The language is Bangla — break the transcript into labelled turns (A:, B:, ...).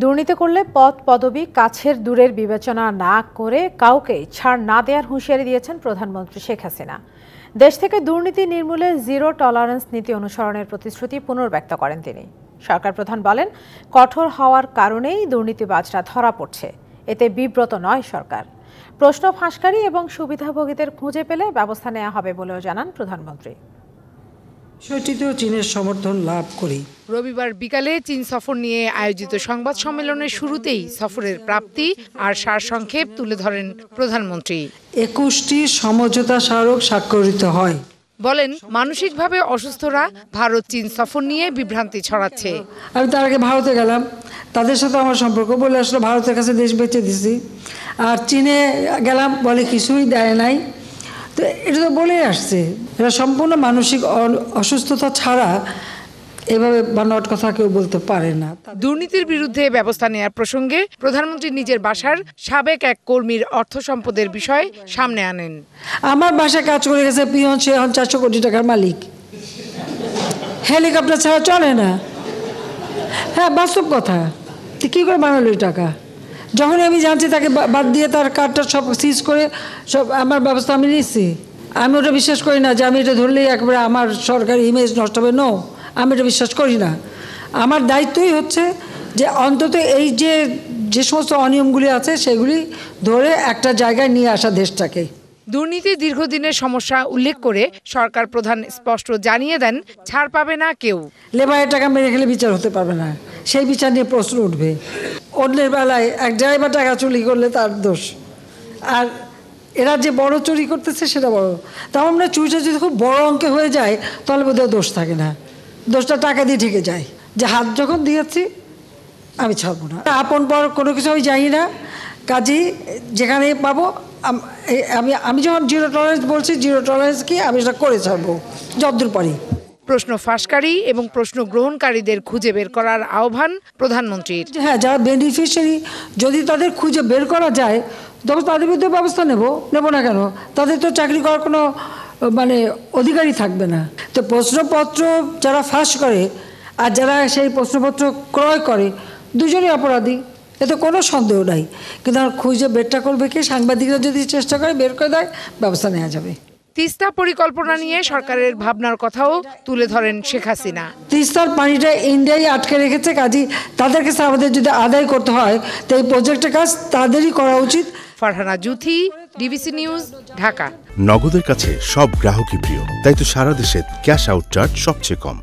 A: দুর্নীতি করলে পদ পদবি কাছের দূরের বিবেচনা না করে কাউকে ছাড় না দেওয়ার হুঁশিয়ারি দিয়েছেন প্রধানমন্ত্রী শেখ হাসিনা। দেশ থেকে দুর্নীতি নির্মূলে জিরো টলারেন্স নীতি অনুসরণের প্রতিশ্রুতি পুনর্ব্যক্ত করেন তিনি। সরকার প্রধান বলেন, কঠোর হওয়ার কারণেই দুর্নীতিবাজরা ধরা পড়ছে, এতে বিব্রত নয় সরকার। প্রশ্ন ফাঁসকারী এবং সুবিধাভোগীদের খুঁজে পেলে ব্যবস্থা নেওয়া হবে বলেও জানান প্রধানমন্ত্রী।
B: চীনের সমর্থন লাভ করি।
C: রবিবার বিকালে চীন সফর নিয়ে আয়োজিত সংবাদ সম্মেলনের শুরুতেই সফরের প্রাপ্তি আর সারসংক্ষেপ তুলে ধরেন প্রধানমন্ত্রী।
B: 21টি সমঝোতা স্মারক স্বাক্ষরিত হয়।
C: বলেন, মানসিকভাবে অসুস্থরা ভারত চীন সফর নিয়ে বিভ্রান্তি ছড়াচ্ছে।
B: আমি তার আগে ভারতে গেলাম, তাদের সাথে আমার সম্পর্ক বলে আসলে ভারতের কাছে দেশ বেঁচে দিছি। আর চীনে গেলাম, বলে কিছুই দেয় নাই। তো এটা তো বলেই আসছে, এটা সম্পূর্ণ মানসিক অসুস্থতা ছাড়া এভাবে বানোয়াট কথা কেউ বলতে পারে না।
C: দুর্নীতির বিরুদ্ধে ব্যবস্থা নেওয়ার প্রসঙ্গে প্রধানমন্ত্রী নিজের বাসার সাবেক এক কর্মীর অর্থ সম্পদের বিষয় সামনে আনেন।
B: আমার বাসায় কাজ করে গেছে পিয়ন, সে এখন 400 কোটি টাকার মালিক। হেলিকপ্টার ছাড়া চলে না। হ্যাঁ, বাস্তব কথা। কী করে বানালো এই টাকা? যখনই আমি জানছি তাকে বাদ দিয়ে তার কার্ডটা সব সিজ করে সব আমার ব্যবস্থা আমি নিচ্ছি। আমি ওটা বিশ্বাস করি না যে আমি এটা ধরলেই একবারে আমার সরকারি ইমেজ নষ্ট হবে। নো, আমি এটা বিশ্বাস করি না। আমার দায়িত্বই হচ্ছে যে অন্তত এই যে সমস্ত অনিয়মগুলি আছে সেগুলি ধরে একটা জায়গায় নিয়ে আসা দেশটাকে।
C: দুর্নীতি দীর্ঘদিনের সমস্যা উল্লেখ করে সরকার প্রধান স্পষ্ট জানিয়ে দেন, ছাড় পাবে না কেউ।
B: লেবারের টাকা মেরে খেলে বিচার হতে পারবে না, সেই বিচার নিয়ে প্রশ্ন উঠবে। অন্যের বেলায় এক ড্রাইভার টাকা চুরি করলে তার দোষ, আর এরা যে বড় চুরি করতেছে সেটা বড়। তাও আমরা চুরিটা যদি খুব বড় অঙ্কে হয়ে যায় তাহলে বোধহয় দোষ থাকে না, দোষটা টাকা দিয়ে ঠেকে যায়। যে হাত যখন দিয়েছি আমি ছাড়বো না। আপন পর কোনো কিছু আমি জানি না, কাজেই যেখানে পাবো আমি যখন জিরো টলারেন্স বলছি, জিরো টলারেন্স কি আমি সেটা করে ছাড়বো যতদূর পারি।
C: প্রশ্ন ফাঁসকারী এবং প্রশ্ন গ্রহণকারীদের খুঁজে বের করার আহ্বান প্রধানমন্ত্রীর।
B: হ্যাঁ, যারা বেনিফিশিয়ারি যদি তাদের খুঁজে বের করা যায় তখন তাদের বিরুদ্ধে ব্যবস্থা নেব না কেন? তাদের তো চাকরি করার কোনো অধিকারই থাকবে না। তো প্রশ্নপত্র যারা ফাঁস করে আর যারা সেই প্রশ্নপত্র ক্রয় করে দুজনই অপরাধী, এতে কোনো সন্দেহ নাই। কিন্তু আর খুঁজে বেরটা করবে কি? সাংবাদিকরা যদি চেষ্টা করে বের করে দেয়, ব্যবস্থা নেওয়া যাবে।
C: তিস্তা পরিকল্পনা নিয়ে সরকারের ভাবনার কথাও তুলে ধরেন শেখ হাসিনা।
B: তিস্তার পানিটা ইন্ডিয়ায় আটকে রেখেছে, কাজী তাদের কাছে আমাদের যদি আদায় করতে হয় তো এই প্রজেক্টের কাজ তাদেরই করা উচিত।
C: Farhana Juthi, DBC news, Dhaka.
D: নগদের কাছে সব গ্রাহকই প্রিয়, তাই তো সারা দেশে ক্যাশ আউট চার্জ সবচেয়ে কম।